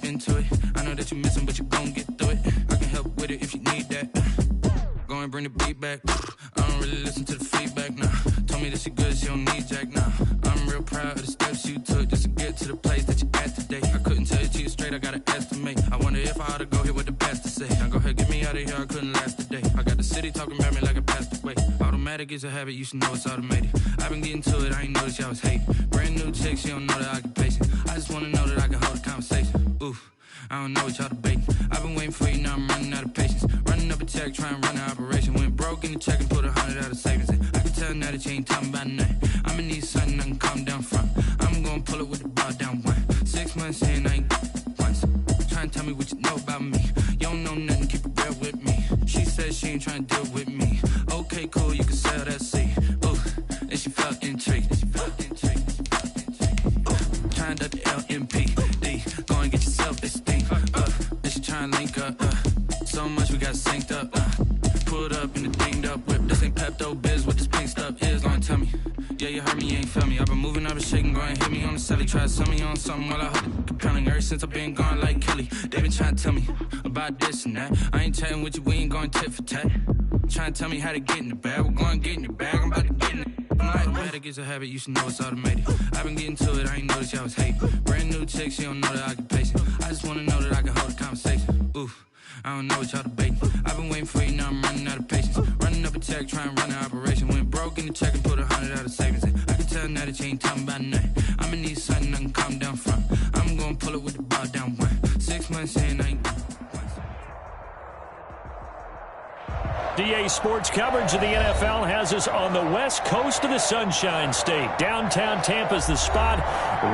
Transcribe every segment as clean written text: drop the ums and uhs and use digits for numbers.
into it. I know that you're missing, but you're gon' get through it. I can help with it if you need that. Go and bring the beat back. I don't really listen to the feedback, nah. Told me that she good, she don't need Jack, nah. I'm real proud of the steps you took just to get to the place that you at today. I couldn't tell it to you straight, I gotta estimate. I wonder if I ought to go here with the pastor say. Now go ahead, get me out of here, I couldn't last a day. I got the city talking about me like I passed away. Automatic is a habit, you should know it's automated. I've been getting to it, I ain't noticed y'all was hating. Brand new chick, she don't know the occupation. I just wanna know that I can hold a conversation. Oof, I don't know what y'all debating. I've been waiting for you, now I'm running out of patience. Running up a check, trying to run an operation. Went broke in the check and put 100 out of savings in. I can tell now that you ain't talking about nothing. I'ma need something I can calm down from. I'm gonna pull it with the bar down one. 6 months in, I ain't once. Trying to tell me what you know about me. You don't know nothing, keep it real with me. She said she ain't trying to deal with me. Okay, cool, you can sell that seed. Ooh, and she felt intrigued. Trying to duck the LMPD. Go and get yourself this thing. And she trying to link up. So much we got synced up. Pulled up in the dinged up whip. This ain't Pepto Biz, what this pink stuff is. Gonna tell me. Yeah, you heard me, you ain't feel me. I've been moving, I've been shaking, go and hit me on the celly. Try to sell me on something while I hold it compelling. Ever since I've been gone like Kelly. They been trying to tell me about this and that. I ain't chatting with you, we ain't going tit for tat. Trying to tell me how to get in the bag. We're going to get in the bag, I'm about to get in it. Automatic is a habit, you should know it's automated. I've been getting to it, I ain't noticed y'all was hating. Brand new chick, she don't know the occupation. I just wanna know that I can hold a conversation. Oof, I don't know what y'all debating. I've been waiting for you, now I'm running out of patience. Running up a check, trying to run an operation. Went broke in the check and put 100 out of savings in. I can tell now that you ain't talking about nothing. I'ma need something I can calm down from. I'm gonna pull it with the bar down one. 6 months in, I ain't DA Sports coverage of the NFL has us on the west coast of the Sunshine State. Downtown Tampa's the spot,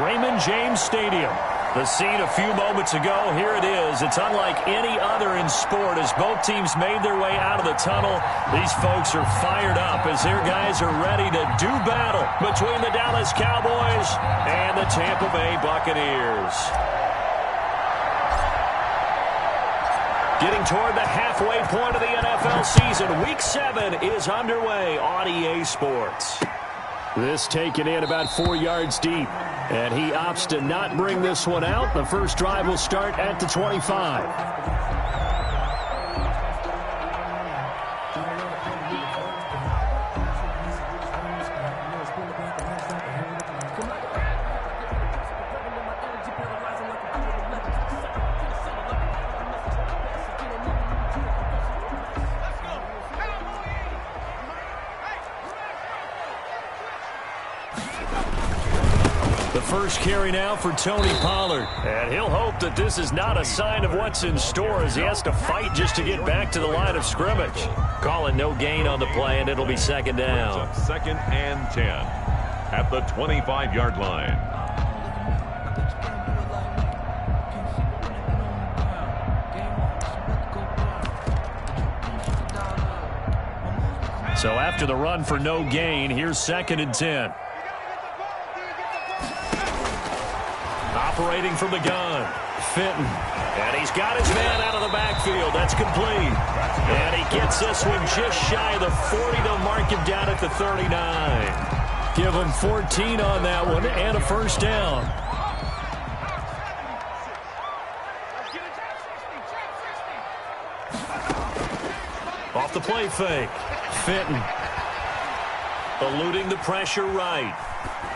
Raymond James Stadium. The scene a few moments ago, here it is. It's unlike any other in sport as both teams made their way out of the tunnel. These folks are fired up as their guys are ready to do battle between the Dallas Cowboys and the Tampa Bay Buccaneers. Getting toward the halfway point of the NFL season, Week 7 is underway on EA Sports. This taken in about 4 yards deep, and he opts to not bring this one out. The first drive will start at the 25. First carry now for Tony Pollard. And he'll hope that this is not a sign of what's in store as he has to fight just to get back to the line of scrimmage. Call it no gain on the play, and it'll be second down. Second and 10 at the 25-yard line. So after the run for no gain, here's second and 10. Operating from the gun, Fenton. And he's got his man out of the backfield. That's complete. And he gets this one just shy of the 40. They'll mark him down at the 39. Give him 14 on that one and a first down. Off the play fake. Fenton. Eluding the pressure right.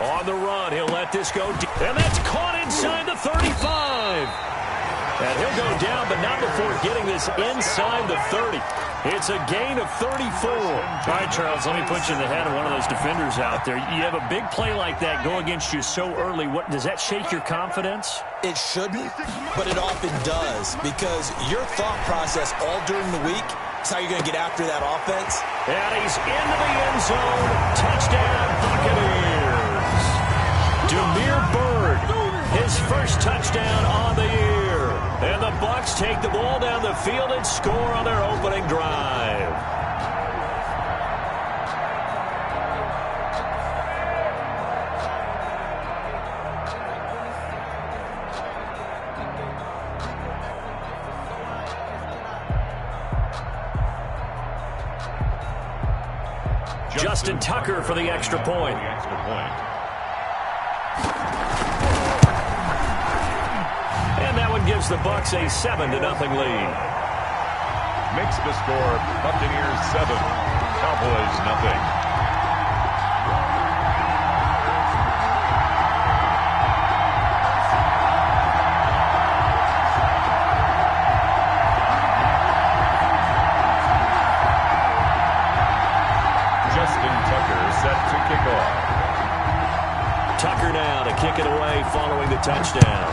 On the run, he'll let this go deep. And that's caught inside the 35. And he'll go down, but not before getting this inside the 30. It's a gain of 34. All right, Charles, let me put you in the head of one of those defenders out there. You have a big play like that go against you so early. What does that shake your confidence? It shouldn't, but it often does because your thought process all during the week is how you're going to get after that offense. And he's into the end zone. Touchdown, Buccaneers. Demir Bird, his first touchdown on the year. And the Bucs take the ball down the field and score on their opening drive. Justin Tucker for the extra point. And that one and gives the Bucs a 7-0 lead. Makes the score Buccaneers 7, Cowboys nothing. Justin Tucker set to kick off. Tucker now to kick it away following the touchdown.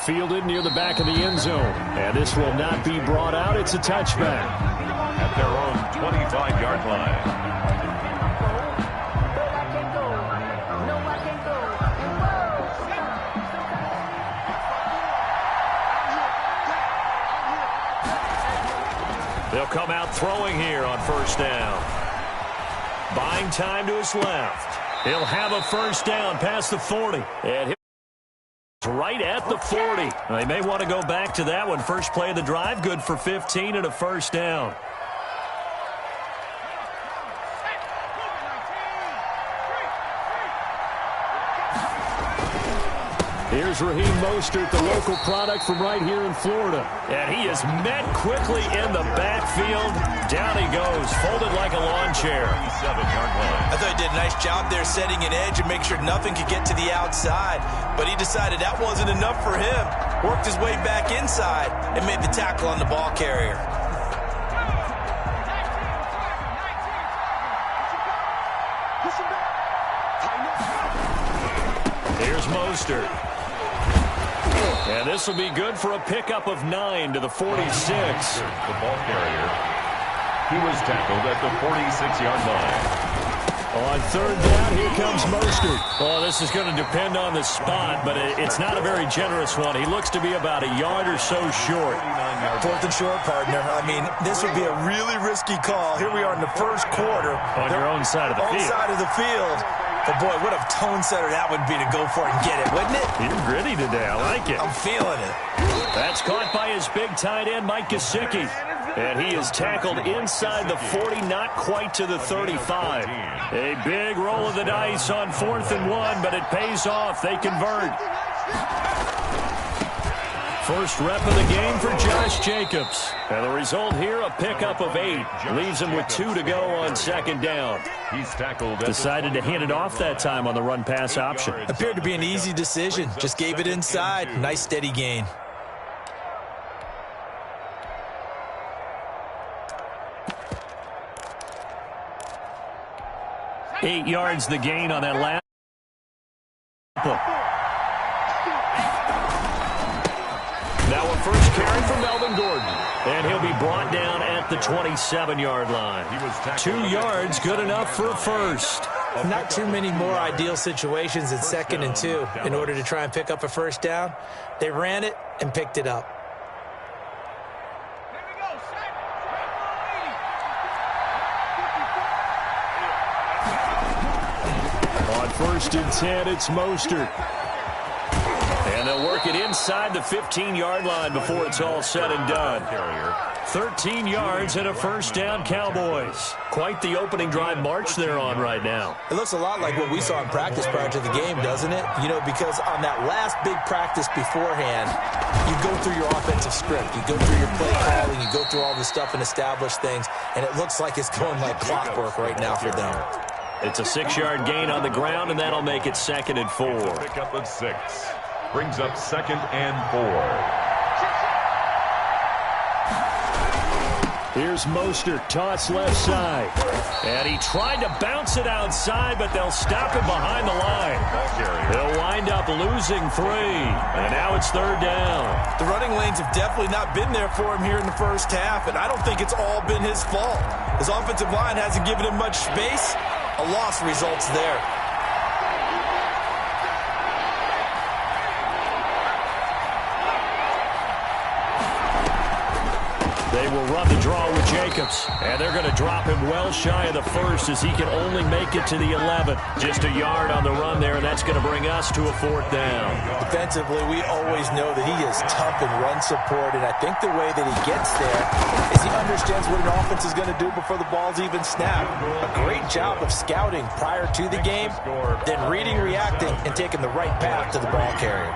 Fielded near the back of the end zone. And this will not be brought out. It's a touchback. At their own 25-yard line. They'll come out throwing here on first down. Buying time to his left. He'll have a first down past the 40. And right at the 40. They may want to go back to that one. First play of the drive, good for 15 and a first down. Here's Raheem Mostert, the local product from right here in Florida. And he is met quickly in the backfield. Down he goes, folded like a lawn chair. 7-yard line. I thought he did a nice job there setting an edge and make sure nothing could get to the outside. But he decided that wasn't enough for him. Worked his way back inside and made the tackle on the ball carrier. Here's Mostert. And this will be good for a pickup of 9 to the 46. The ball carrier. He was tackled at the 46-yard line. On third down, here comes Mostert. Oh, this is going to depend on the spot, but it's not a very generous one. He looks to be about a yard or so short. Fourth and short, partner. I mean, this would be a really risky call. Here we are in the first quarter. On your own side of the field. Own side of the field. But, boy, what a tone setter that would be to go for it and get it, wouldn't it? You're gritty today. I like it. I'm feeling it. That's caught by his big tight end, Mike Gesicki. And he is tackled inside the 40, not quite to the 35. A big roll of the dice on 4th and 1, but it pays off. They convert. First rep of the game for Josh Jacobs. And the result here, a pickup of 8. Leaves him with 2 to go on second down. He's tackled. Decided to hand it off that time on the run-pass option. Appeared to be an easy decision. Just gave it inside. Nice steady gain. Eight yards the gain on that last. Now a first carry from Melvin Gordon. And he'll be brought down at the 27-yard line. 2 yards, good enough for a first. Not too many more ideal situations in 2nd and 2 in order to try and pick up a first down. They ran it and picked it up. On 1st and 10, it's Mostert. And they'll work it inside the 15-yard line before it's all said and done. 13 yards and a first down, Cowboys. Quite the opening drive march they're on right now. It looks a lot like what we saw in practice prior to the game, doesn't it? You know, because on that last big practice beforehand, you go through your offensive script. You go through your play calling. You go through all the stuff and establish things. And it looks like it's going like clockwork right now for them. It's a 6-yard gain on the ground, and that'll make it 2nd and 4. Pick up of 6. Brings up 2nd and 4. Here's Mostert, toss left side. And he tried to bounce it outside, but they'll stop him behind the line. He'll wind up losing 3. And now it's 3rd down. The running lanes have definitely not been there for him here in the first half, and I don't think it's all been his fault. His offensive line hasn't given him much space. A loss results there. They will run the draw with Jacobs. And they're going to drop him well shy of the first as he can only make it to the 11. Just a yard on the run there, and that's going to bring us to a 4th down. Defensively, we always know that he is tough in run support, and I think the way that he gets there is he understands what an offense is going to do before the ball's even snapped. A great job of scouting prior to the game, then reading, reacting, and taking the right path to the ball carrier.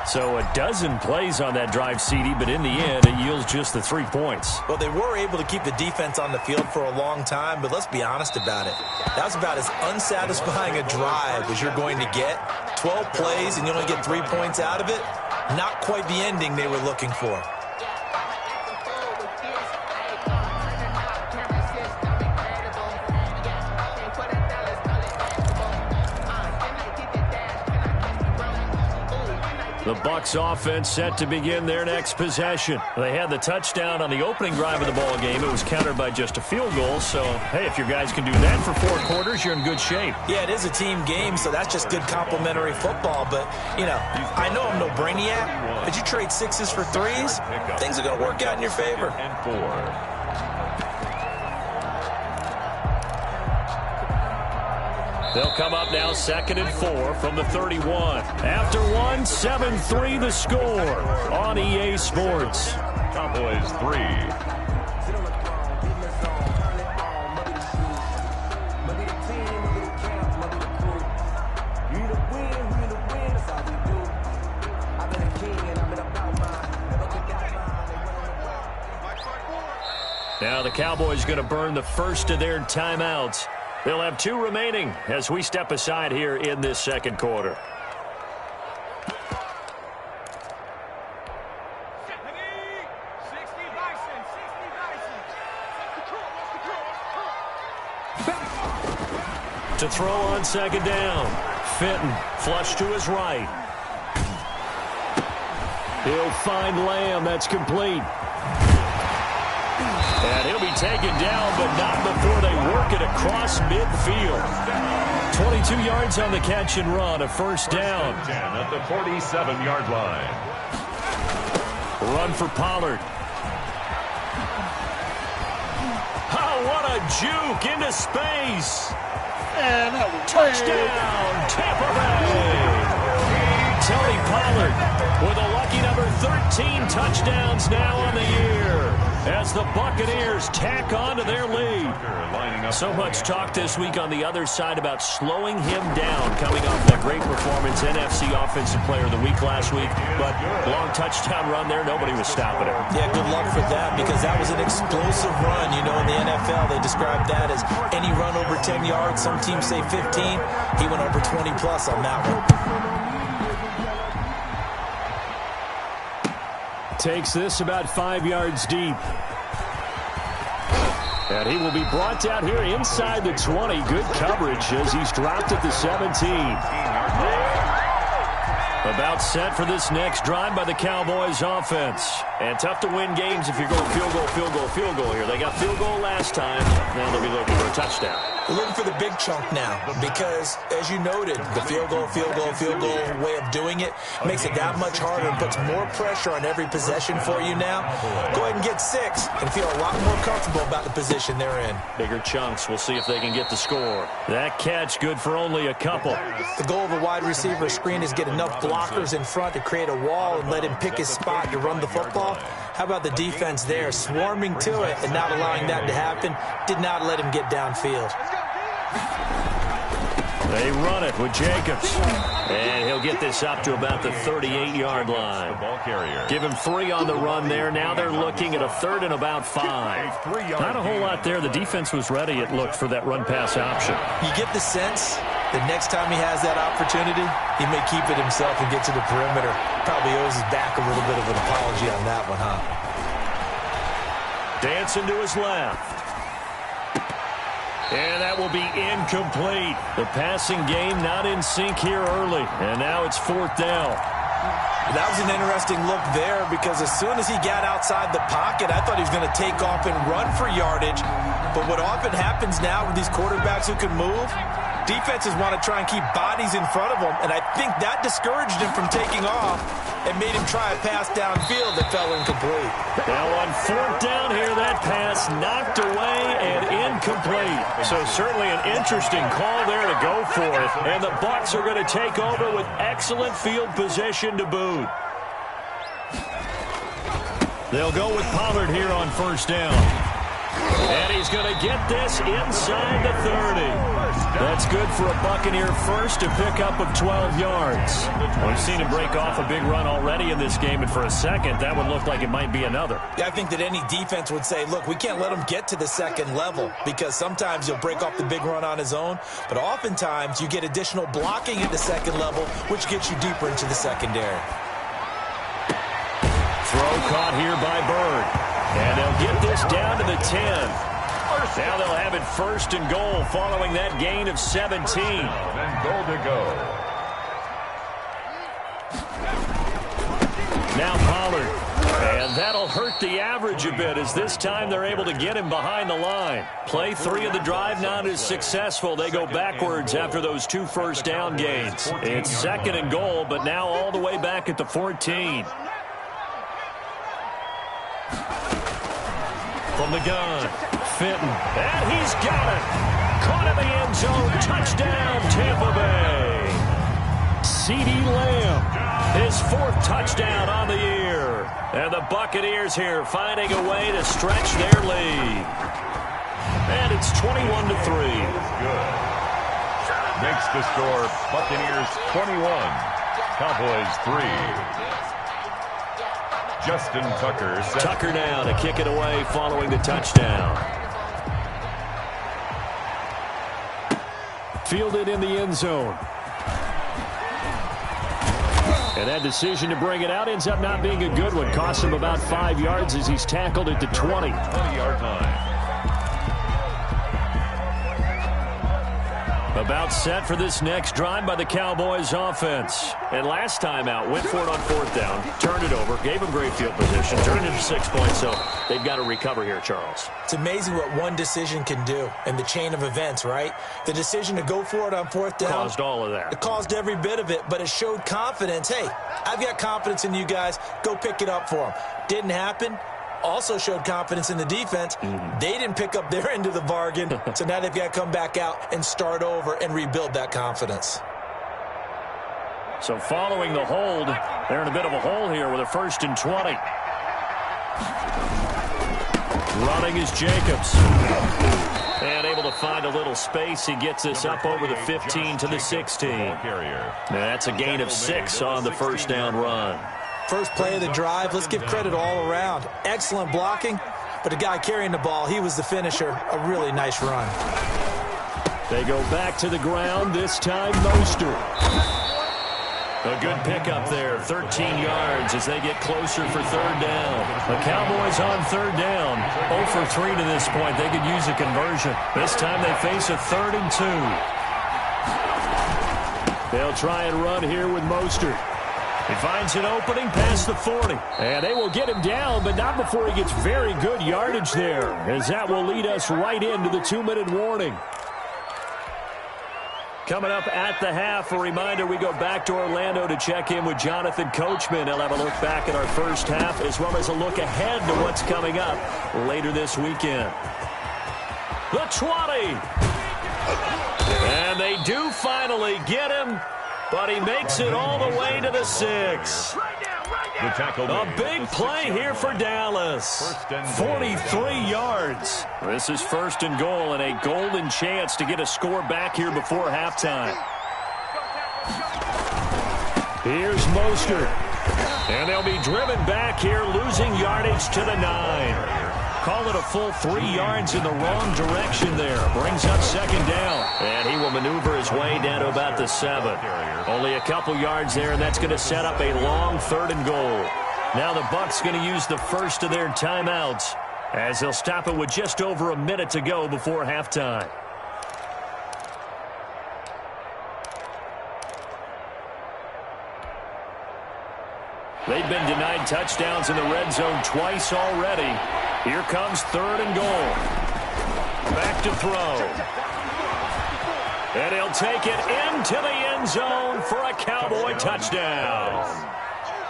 So a dozen plays on that drive, CD, but in the end, it yields just the 3 points. Well, they were able to keep the defense on the field for a long time, but let's be honest about it. That was about as unsatisfying a drive as you're going to get. 12 plays and you only get 3 points out of it. Not quite the ending they were looking for. The Bucs offense set to begin their next possession. They had the touchdown on the opening drive of the ball game. It was countered by just a field goal. So, hey, if your guys can do that for 4 quarters, you're in good shape. Yeah, it is a team game, so that's just good complimentary football. But, you know, I know I'm no brainiac, but you trade 6s for 3s, things are going to work out in your favor. And 4. They'll come up now 2nd and 4 from the 31. After one, 7-3 the score on EA Sports. Cowboys 3. Now the Cowboys going to burn the first of their timeouts. They'll have 2 remaining as we step aside here in this 2nd quarter. To throw on 2nd down. Fenton flush to his right. He'll find Lamb. That's complete. And he'll be taken down, but not before they work it across midfield. 22 yards on the catch and run, a 1st down. 10 at the 47-yard line. Run for Pollard. Oh, what a juke into space. And touchdown, Tampa Bay. Tony Pollard with a lucky number 13 touchdowns now on the year as the Buccaneers tack on to their lead. So much talk this week on the other side about slowing him down coming off that great performance, NFC Offensive Player of the Week last week. But long touchdown run there, nobody was stopping him. Yeah, good luck for that because that was an explosive run. You know, in the NFL, they describe that as any run over 10 yards. Some teams say 15. He went over 20-plus on that one. Takes this about 5 yards deep. And he will be brought down here inside the 20. Good coverage as he's dropped at the 17. About set for this next drive by the Cowboys offense. And tough to win games if you're going field goal, field goal, field goal here. They got field goal last time. Now they'll be looking for a touchdown. We're looking for the big chunk now because, as you noted, the field goal way of doing it makes it that much harder and puts more pressure on every possession for you now. Go ahead and get 6 and feel a lot more comfortable about the position they're in. Bigger chunks. We'll see if they can get the score. That catch good for only a couple. The goal of a wide receiver screen is get enough blockers in front to create a wall and let him pick his spot to run the football. How about the defense there, swarming to it and not allowing that to happen? Did not let him get downfield. They run it with Jacobs. And he'll get this up to about the 38-yard line. The ball carrier. Give him 3 on the run there. Now they're looking at a 3rd and about 5. Not a whole lot there. The defense was ready, it looked, for that run-pass option. You get the sense that next time he has that opportunity, he may keep it himself and get to the perimeter. Probably owes his back a little bit of an apology on that one, huh? Dancing to his left. And that will be incomplete. The passing game not in sync here early. And now it's 4th down. That was an interesting look there because as soon as he got outside the pocket, I thought he was going to take off and run for yardage. But what often happens now with these quarterbacks who can move, Defenses want to try and keep bodies in front of them, and I think that discouraged him from taking off and made him try a pass downfield that fell incomplete. Now on 4th down here, that pass knocked away and incomplete. So certainly an interesting call there to go for it. And the Bucs are going to take over with excellent field position to boot. They'll go with Pollard here on 1st down. And he's going to get this inside the 30. That's good for a Buccaneer first, a pickup of 12 yards. We've seen him break off a big run already in this game, and for a second, that would look like it might be another. Yeah, I think that any defense would say, look, we can't let him get to the second level because sometimes he'll break off the big run on his own, but oftentimes you get additional blocking at the second level, which gets you deeper into the secondary. Throw caught here by Bird. And they'll get this down to the 10. Now they'll have it 1st and goal following that gain of 17. And goal to go. Now Pollard. And that'll hurt the average a bit as this time they're able to get him behind the line. Play 3 of the drive not as successful. They go backwards after those 2 first down gains. It's 2nd and goal, but now all the way back at the 14. From the gun, Fenton, and he's got it. Caught in the end zone, touchdown, Tampa Bay. CeeDee Lamb, his 4th touchdown on the year. And the Buccaneers here finding a way to stretch their lead. And it's 21-3. Good. Makes the score Buccaneers 21, Cowboys 3. Justin Tucker. Tucker now to kick it away following the touchdown. Fielded in the end zone. And that decision to bring it out ends up not being a good one. Costs him about 5 yards as he's tackled at the 20. 20-yard line. About set for this next drive by the Cowboys offense. And last time out, went for it on 4th down, turned it over, gave him great field position, turned it to 6 points, so they've got to recover here, Charles. It's amazing what one decision can do in the chain of events, right? The decision to go for it on 4th down. Caused all of that. It caused every bit of it, but it showed confidence. Hey, I've got confidence in you guys. Go pick it up for them. Didn't happen. Also showed confidence in the defense. They didn't pick up their end of the bargain, so now they've got to come back out and start over and rebuild that confidence. So following the hold, they're in a bit of a hole here with a 1st and 20. Running is Jacobs. And able to find a little space. He gets this up over the 15 to the 16. Now that's a gain of 6 on the 1st down run. First play of the drive, let's give credit all around. Excellent blocking, but the guy carrying the ball, he was the finisher. A really nice run. They go back to the ground, this time Mostert. A good pickup there, 13 yards as they get closer for 3rd down. The Cowboys on 3rd down, 0 for 3 to this point. They could use a conversion. This time they face a 3rd and 2. They'll try and run here with Mostert. He finds an opening past the 40. And they will get him down, but not before he gets very good yardage there, as that will lead us right into the 2-minute warning. Coming up at the half, a reminder, we go back to Orlando to check in with Jonathan Coachman. He'll have a look back at our first half, as well as a look ahead to what's coming up later this weekend. The 20. And they do finally get him. But he makes it all the way to the 6. A big play here for Dallas. 43 yards. This is 1st and goal and a golden chance to get a score back here before halftime. Here's Mostert. And they'll be driven back here, losing yardage to the 9. Call it a full 3 yards in the wrong direction there. Brings up 2nd down. And he will maneuver his way down to about the 7. Only a couple yards there, and that's going to set up a long 3rd and goal. Now the Bucs going to use the first of their timeouts as they'll stop it with just over a minute to go before halftime. They've been denied touchdowns in the red zone twice already. Here comes 3rd and goal. Back to throw. And he'll take it into the end zone for a Cowboy touchdown.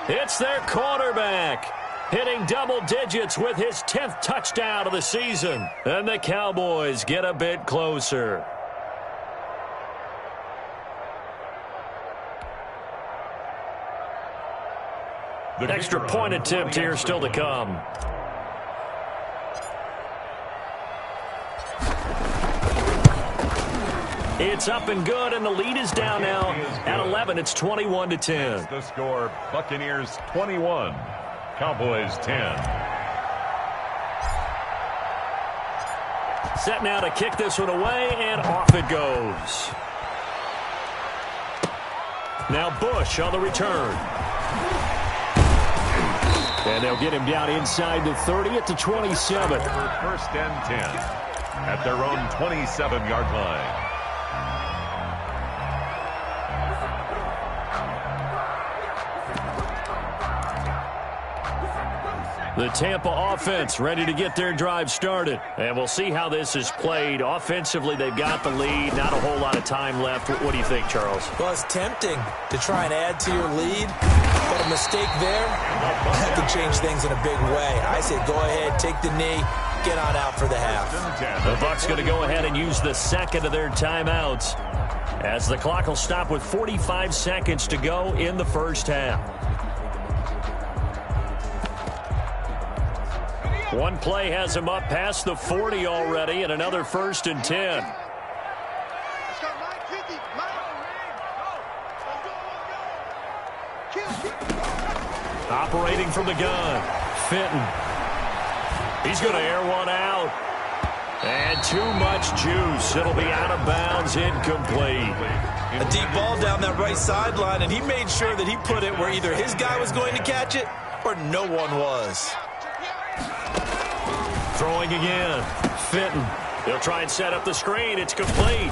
It's their quarterback, hitting double digits with his 10th touchdown of the season. And the Cowboys get a bit closer. The extra point attempt here still to come. It's up and good, and the lead is down now at 11. It's 21-10. The score, Buccaneers 21, Cowboys 10. Set now to kick this one away, and off it goes. Now Bush on the return. And they'll get him down inside the 30 at the 27. First and 10 at their own 27-yard line. The Tampa offense ready to get their drive started. And we'll see how this is played. Offensively, they've got the lead. Not a whole lot of time left. What do you think, Charles? Well, it's tempting to try and add to your lead, but a mistake there, that could change things in a big way. I say go ahead, take the knee, get on out for the half. The Bucs going to go ahead and use the second of their timeouts, as the clock will stop with 45 seconds to go in the first half. One play has him up past the 40 already, and another first and 10. Operating from the gun, Fenton. He's going to air one out. And too much juice. It'll be out of bounds, incomplete. A deep ball down that right sideline, and he made sure that he put it where either his guy was going to catch it or no one was. Throwing again, Fenton. He'll try and set up the screen. It's complete.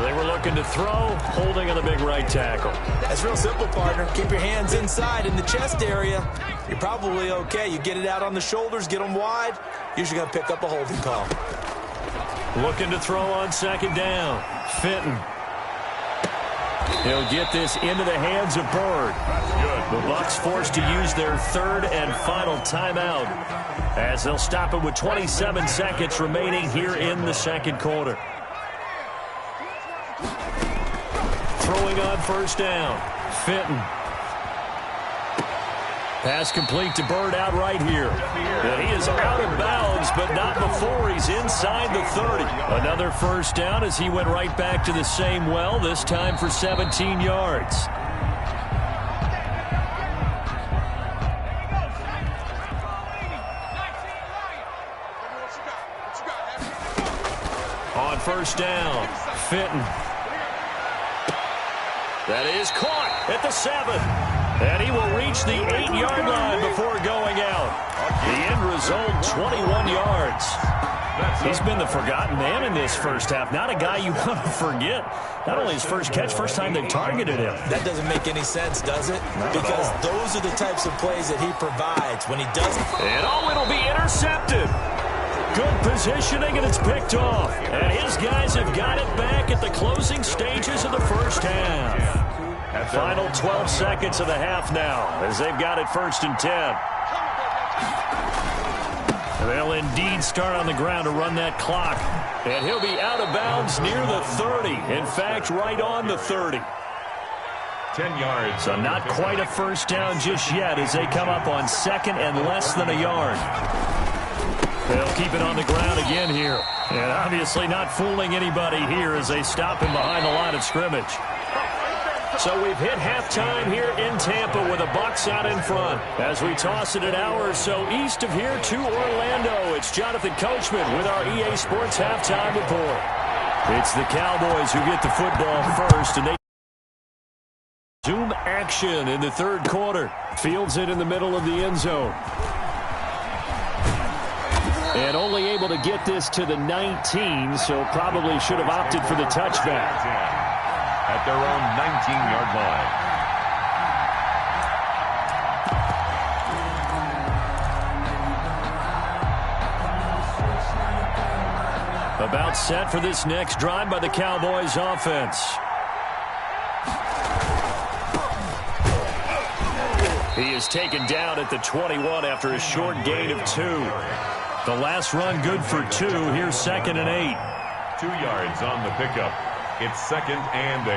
They were looking to throw, holding on the big right tackle. That's real simple, partner. Keep your hands inside in the chest area. You're probably okay. You get it out on the shoulders, get them wide. Usually going to pick up a holding call. Looking to throw on second down. Fenton. He'll get this into the hands of Bird. The Bucs forced to use their third and final timeout, as they'll stop it with 27 seconds remaining here in the second quarter. Throwing on first down. Fenton. Pass complete to Bird out right here. And he is out of bounds, but not before he's inside the 30. Another first down as he went right back to the same well, this time for 17 yards. On first down, Fenton. That is caught at the 7. And he will reach the 8-yard line before going out. The end result, 21 yards. He's been the forgotten man in this first half. Not a guy you want to forget. Not only his first catch, first time they targeted him. That doesn't make any sense, does it? Because those are the types of plays that he provides when he doesn't. And it'll be intercepted. Good positioning, and it's picked off. And his guys have got it back at the closing stages of the first half. Final 12 seconds of the half now, as they've got it first and 10. And they'll indeed start on the ground to run that clock. And he'll be out of bounds near the 30. In fact, right on the 30. 10 yards. So not quite a first down just yet as they come up on second and less than a yard. They'll keep it on the ground again here. And obviously not fooling anybody here as they stop him behind the line of scrimmage. So we've hit halftime here in Tampa with the Bucs out in front. As we toss it an hour or so east of here to Orlando, it's Jonathan Coachman with our EA Sports Halftime Report. It's the Cowboys who get the football first, and they zoom action in the third quarter. Fields it in the middle of the end zone. And only able to get this to the 19, so probably should have opted for the touchback. At their own 19-yard line. About set for this next drive by the Cowboys offense. He is taken down at the 21 after a short gain of 2. The last run good for 2. Here's 2nd and 8. 2 yards on the pickup. It's 2nd and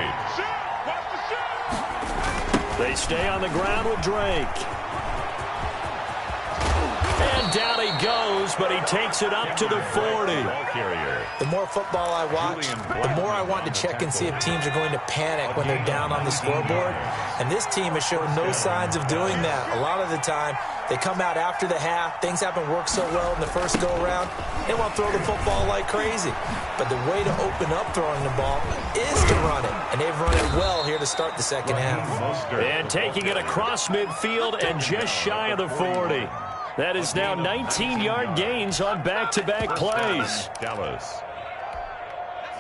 8. They stay on the ground with Drake. And down he goes, but he takes it up to the 40. The more football I watch, the more I want to check and see if teams are going to panic when they're down on the scoreboard. And this team has shown no signs of doing that. A lot of the time, they come out after the half. Things haven't worked so well in the first go-around. They want to throw the football like crazy. But the way to open up throwing the ball is to run it. And they've run it well here to start the second half. And taking it across midfield and just shy of the 40. That is now 19-yard gains on back-to-back plays. Dallas.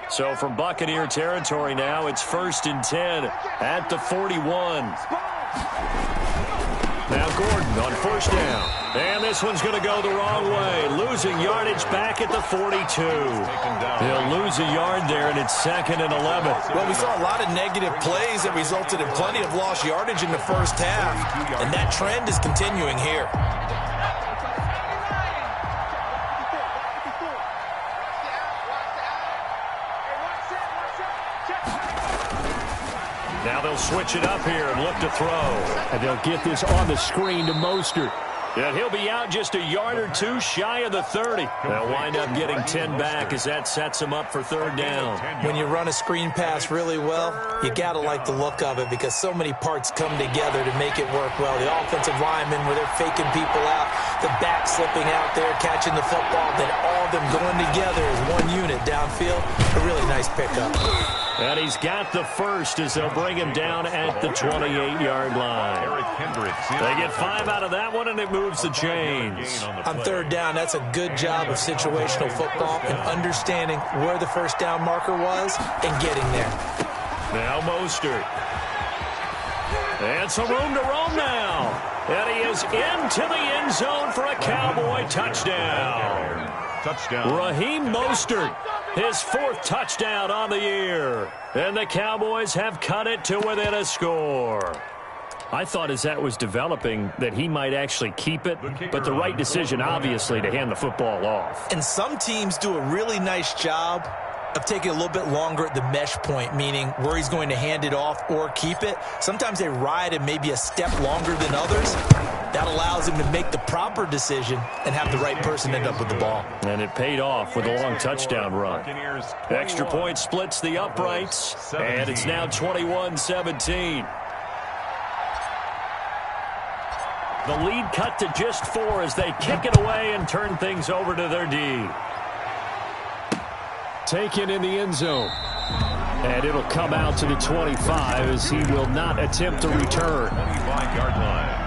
So from Buccaneer territory now, it's 1st and 10 at the 41. Now Gordon on 1st down. And this one's going to go the wrong way. Losing yardage back at the 42. He'll lose a yard there, and it's 2nd and 11. Well, we saw a lot of negative plays that resulted in plenty of lost yardage in the first half. And that trend is continuing here. Now they'll switch it up here and look to throw. And they'll get this on the screen to Mostert. And he'll be out just a yard or 2 shy of the 30. They'll wind up getting 10 back as that sets them up for 3rd down. When you run a screen pass really well, you got to like the look of it because so many parts come together to make it work well. The offensive linemen where they're faking people out, the back slipping out there, catching the football, then all of them going together as one unit downfield. A really nice pickup. And he's got the first as they'll bring him down at the 28-yard line. They get 5 out of that one, and it moves the chains. On 3rd down, that's a good job of situational football and understanding where the 1st down marker was and getting there. Now Mostert. And some room to roam now. And he is into the end zone for a Cowboy touchdown. Raheem Mostert, his 4th touchdown on the year. And the Cowboys have cut it to within a score. I thought as that was developing that he might actually keep it, but the right decision, obviously, to hand the football off. And some teams do a really nice job of taking a little bit longer at the mesh point, meaning where he's going to hand it off or keep it. Sometimes they ride him maybe a step longer than others. That allows him to make the proper decision and have the right person end up with the ball. And it paid off with a long touchdown run. Extra point splits the uprights, and it's now 21-17. The lead cut to just 4 as they kick it away and turn things over to their D. Taken in the end zone. And it'll come out to the 25 as he will not attempt to return. 25-yard line.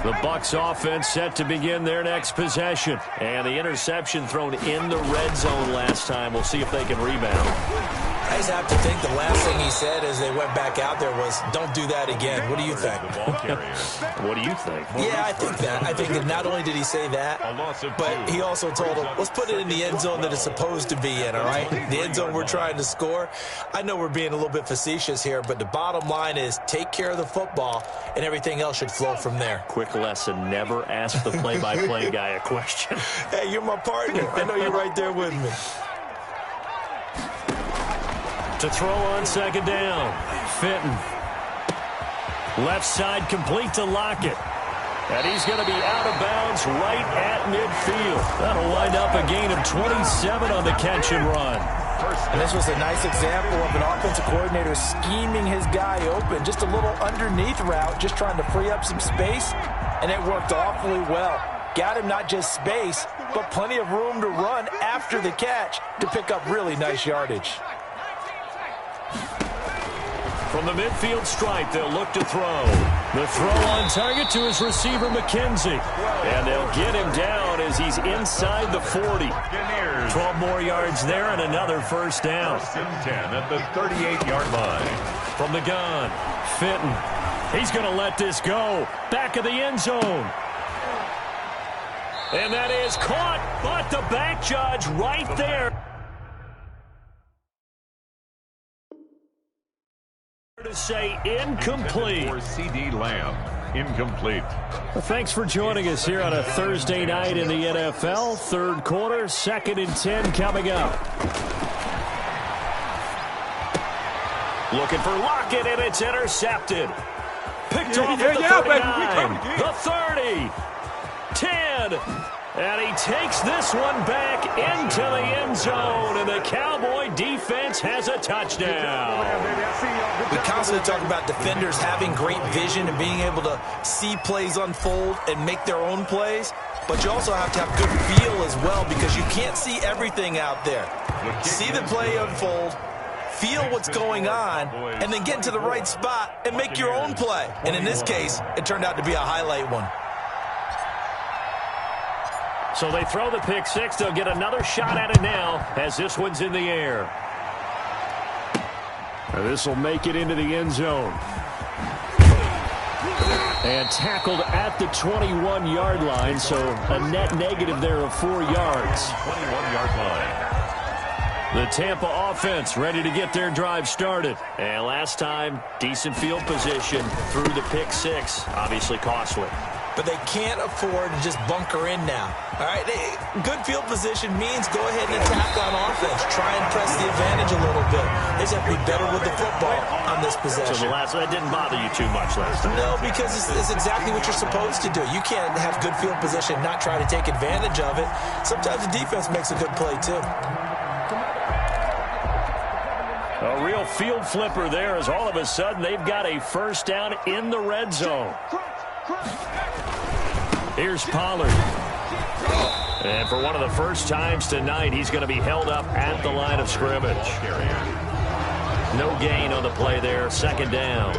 The Bucs offense set to begin their next possession. And the interception thrown in the red zone last time. We'll see if they can rebound. I just have to think the last thing he said as they went back out there was, don't do that again. What do you think? What do you think? Yeah, I think that. I think that not only did he say that, but he also told him, let's put it in the end zone that it's supposed to be in, all right? The end zone we're trying to score. I know we're being a little bit facetious here, but the bottom line is take care of the football, and everything else should flow from there. Quick lesson, never ask the play-by-play guy a question. Hey, you're my partner. I know you're right there with me. To throw on 2nd down. Fitton. Left side complete to Lockett. And he's going to be out of bounds right at midfield. That'll wind up a gain of 27 on the catch and run. And this was a nice example of an offensive coordinator scheming his guy open. Just a little underneath route, just trying to free up some space. And it worked awfully well. Got him not just space, but plenty of room to run after the catch to pick up really nice yardage. From the midfield stripe, they'll look to throw. The throw on target to his receiver, McKenzie. And they'll get him down as he's inside the 40. 12 more yards there and another 1st down. 1st and 10 at the 38-yard line. From the gun, Fitton. He's going to let this go. Back of the end zone. And that is caught, but the back judge right there. To say incomplete. For C.D. Lamb, incomplete. Well, thanks for joining us here on a Thursday night in the NFL. Third quarter, 2nd and 10 coming up. Looking for Lockett, and it's intercepted. Picked off at the 39, the 30, 10, and he takes this one back into the end zone, and the Cowboy defense has a touchdown. We constantly talk about defenders having great vision and being able to see plays unfold and make their own plays, but you also have to have good feel as well because you can't see everything out there. See the play unfold, feel what's going on, and then get into the right spot and make your own play. And in this case, it turned out to be a highlight one. So they throw the pick six. They'll get another shot at it now as this one's in the air. This will make it into the end zone. And tackled at the 21-yard line, so a net negative there of 4 yards. 21-yard line. The Tampa offense ready to get their drive started. And last time, decent field position through the pick six. Obviously costly. But they can't afford to just bunker in now. All right, good field position means go ahead and attack on offense. Try and press the advantage a little bit. They just have to be better with the football on this possession. So that didn't bother you too much last time? No, because it's exactly what you're supposed to do. You can't have good field position and not try to take advantage of it. Sometimes the defense makes a good play, too. A real field flipper there as all of a sudden they've got a first down in the red zone. Here's Pollard. And for one of the first times tonight, he's going to be held up at the line of scrimmage. No gain on the play there. Second down.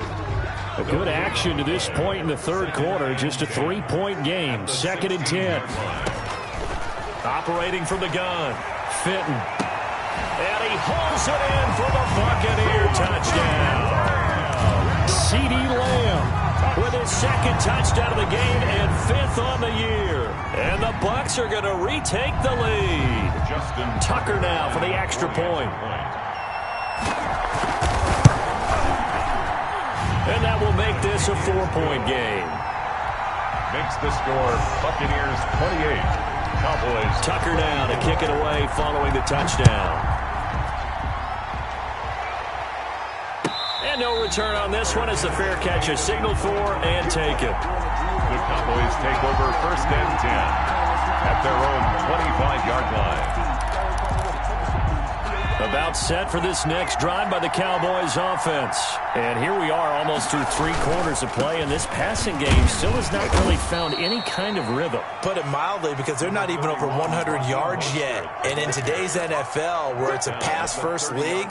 A good action to this point in the third quarter. Just a 3-point game. 2nd and 10. Operating from the gun. Fitton. And he holds it in for the Buccaneer touchdown. C.D. Lamb with his second touchdown of the game and 5th on the year. And the Bucs are going to retake the lead. Tucker now for the extra point. And that will make this a 4-point game. Makes the score Buccaneers 28. Cowboys. Tucker now to kick it away following the touchdown. And no return on this one as the fair catch is signaled for and taken. The Cowboys take over 1st and 10 at their own 25-yard line. About set for this next drive by the Cowboys offense. And here we are almost through 3 quarters of play, and this passing game still has not really found any kind of rhythm. Put it mildly, because they're not even over 100 yards yet. And in today's NFL, where it's a pass-first league,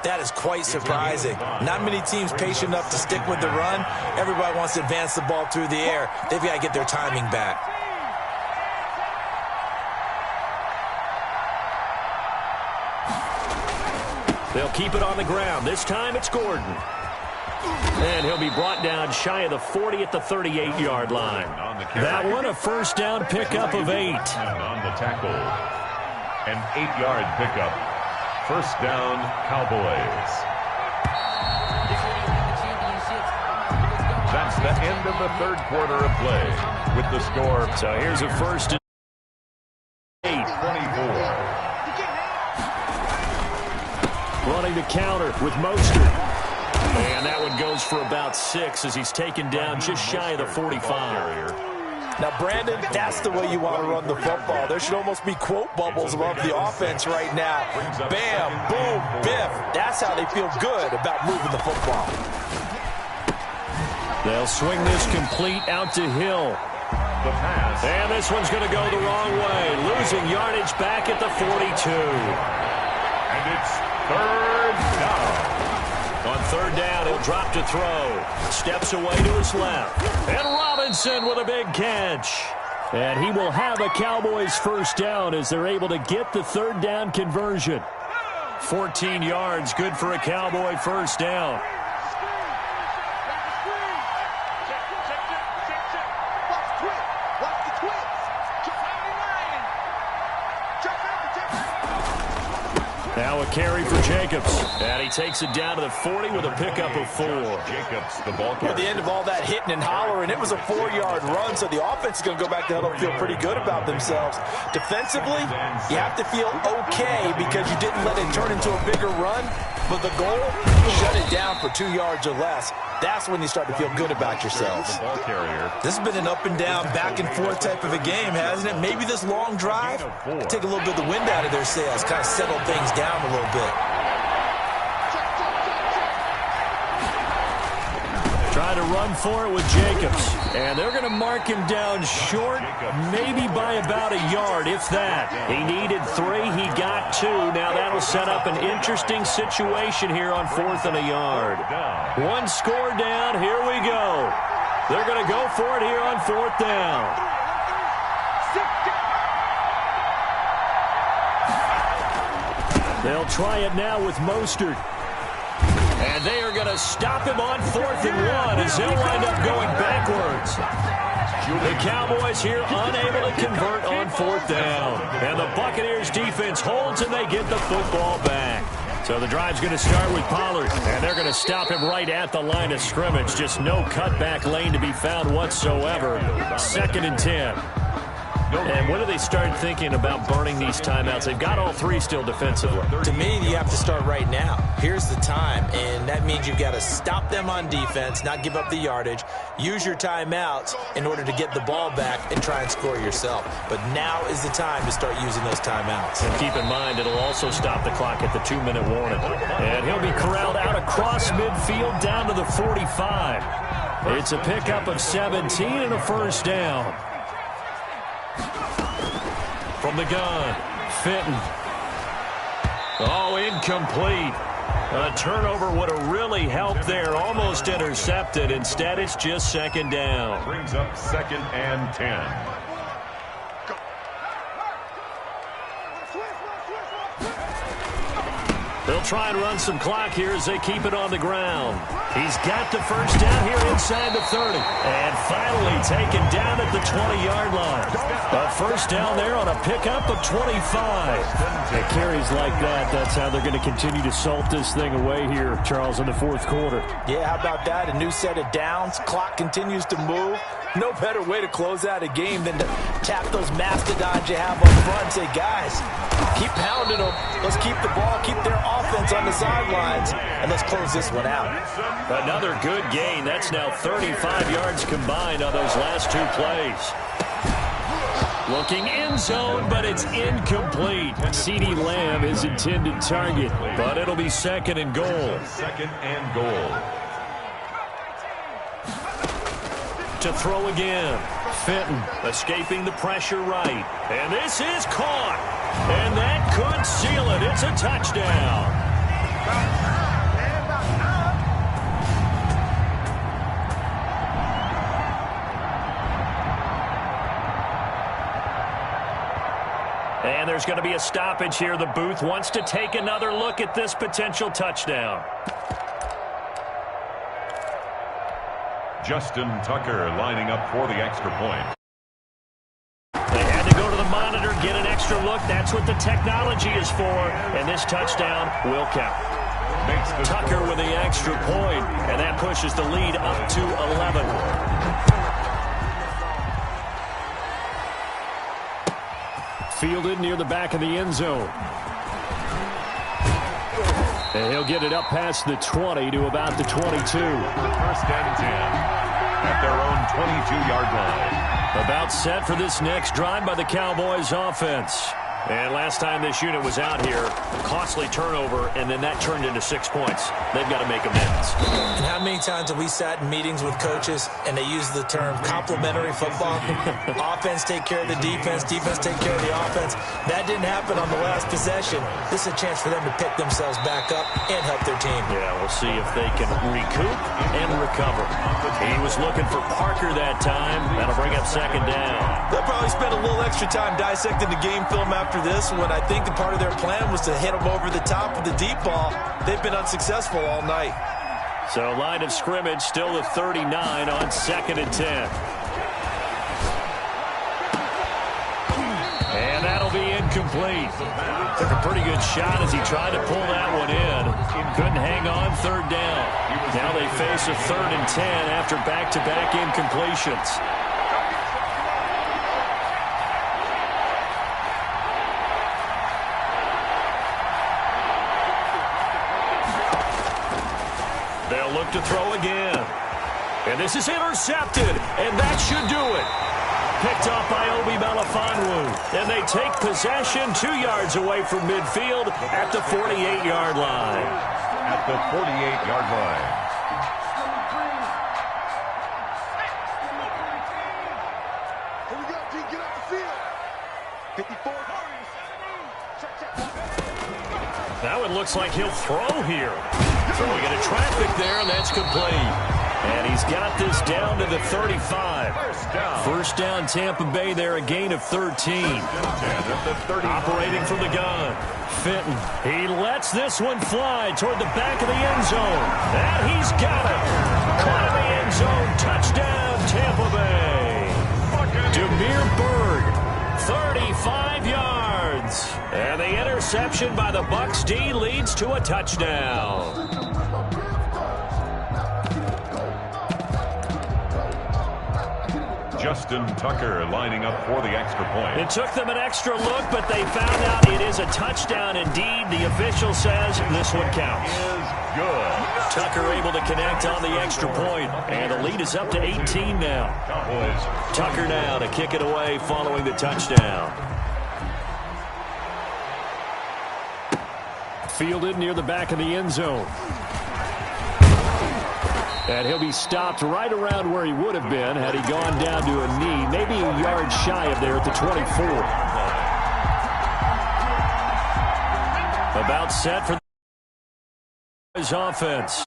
that is quite surprising. Not many teams patient enough to stick with the run. Everybody wants to advance the ball through the air. They've got to get their timing back. They'll keep it on the ground. This time it's Gordon. And he'll be brought down shy of the 40 at the 38-yard line. That one a first down pickup of 8. On the tackle. An 8-yard pickup. First down, Cowboys. That's the end of the third quarter of play with the score. So here's a first and 8. 24. Running the counter with Mostert. And that one goes for about 6 as he's taken down just shy of the 45. Now, Brandon, that's the way you want to run the football. There should almost be quote bubbles above the offense right now. Bam, boom, biff. That's how they feel good about moving the football. They'll swing this complete out to Hill. The pass. And this one's going to go the wrong way. Losing yardage back at the 42. And it's third down. On third down, he'll drop to throw. Steps away to his left. And Robinson with a big catch. And he will have a Cowboys first down as they're able to get the third down conversion. 14 yards, good for a Cowboy first down. Now a carry for Jacobs. And he takes it down to the 40 with a pickup of 4. Jacobs, the ball carrier. At the end of all that hitting and hollering, it was a 4-yard run, so the offense is going to go back to huddle and feel pretty good about themselves. Defensively, you have to feel okay because you didn't let it turn into a bigger run, but the goal, shut it down for 2 yards or less. That's when you start to feel good about yourselves. Ball carrier. This has been an up and down, back and forth type of a game, hasn't it? Maybe this long drive, take a little bit of the wind out of their sails, kind of settle things down a little bit. Trying to run for it with Jacobs. And they're going to mark him down short, maybe by about a yard, if that. He needed 3. He got 2. Now that'll set up an interesting situation here on 4th and a yard. 1 score down. Here we go. They're going to go for it here on 4th down. They'll try it now with Mostert. And they are going to stop him on 4th and 1 as they'll wind up going backwards. The Cowboys here unable to convert on 4th down. And the Buccaneers defense holds and they get the football back. So the drive's going to start with Pollard. And they're going to stop him right at the line of scrimmage. Just no cutback lane to be found whatsoever. 2nd and 10. And when do they start thinking about burning these timeouts? They've got all 3 still defensively. To me, you have to start right now. Here's the time, and that means you've got to stop them on defense, not give up the yardage, use your timeouts in order to get the ball back and try and score yourself. But now is the time to start using those timeouts. And keep in mind, it'll also stop the clock at the 2-minute warning. And he'll be corralled out across midfield down to the 45. It's a pickup of 17 and a 1st down. From the gun, Fenton. Oh, incomplete. A turnover would have really helped there. Almost intercepted. Instead, it's just 2nd down. Brings up 2nd and 10. They'll try and run some clock here as they keep it on the ground. He's got the 1st down here inside the 30. And finally taken down at the 20-yard line. A 1st down there on a pickup of 25. It carries like that. That's how they're going to continue to salt this thing away here, Charles, in the 4th quarter. Yeah, how about that? A new set of downs. Clock continues to move. No better way to close out a game than to tap those mastodons you have on front and say, guys, keep pounding them. Let's keep the ball, keep their offense on the sidelines, and let's close this one out. Another good gain. That's now 35 yards combined on those last 2 plays. Looking end zone, but it's incomplete. CeeDee Lamb is intended target, but it'll be 2nd and goal. 2nd and goal. To throw again. Fenton escaping the pressure right. And this is caught. And that could seal it. It's a touchdown. And there's going to be a stoppage here. The booth wants to take another look at this potential touchdown. Justin Tucker lining up for the extra point. They had to go to the monitor, get an extra look. That's what the technology is for. And this touchdown will count. Tucker with the extra point, and that pushes the lead up to 11. Fielded near the back of the end zone. And he'll get it up past the 20 to about the 22. 1st and 10 at their own 22-yard line. About set for this next drive by the Cowboys offense. And last time this unit was out here, costly turnover, and then that turned into 6 points. They've got to make amends. And how many times have we sat in meetings with coaches and they use the term complementary football? Offense take care of the defense, defense take care of the offense. That didn't happen on the last possession. This is a chance for them to pick themselves back up and help their team. Yeah, we'll see if they can recoup and recover. He was looking for Parker that time. That'll bring up 2nd down. They'll probably spend a little extra time dissecting the game film after this, when I think the part of their plan was to hit them over the top with the deep ball. They've been unsuccessful all night. So line of scrimmage still at 39 on 2nd and 10. And that'll be incomplete. Took a pretty good shot as he tried to pull that one in. Couldn't hang on third down. Now they face a 3rd and 10 after back-to-back incompletions. They'll look to throw again. And this is intercepted, and that should do it. Picked off by Obi Melifonwu. And they take possession 2 yards away from midfield at the 48-yard line. At the 48-yard line. Here we go, G. Get off the field. 54. Now it looks like he'll throw here. Throwing into traffic there, and that's complete. And he's got this down to the 35. First down, Tampa Bay there, a gain of 13. Operating from the gun. Fenton, he lets this one fly toward the back of the end zone. And he's got it. Caught in the end zone. Touchdown, Tampa Bay. Demir Berg, 35 yards. And the interception by the Bucs D leads to a touchdown. Justin Tucker lining up for the extra point. It took them an extra look, but they found out it is a touchdown indeed. The official says this one counts. Is good. Tucker able to connect on the extra point, and the lead is up to 18 now. Cowboys. Tucker now to kick it away following the touchdown. Fielded near the back of the end zone. And he'll be stopped right around where he would have been had he gone down to a knee, maybe a yard shy of there at the 24. About set for his offense.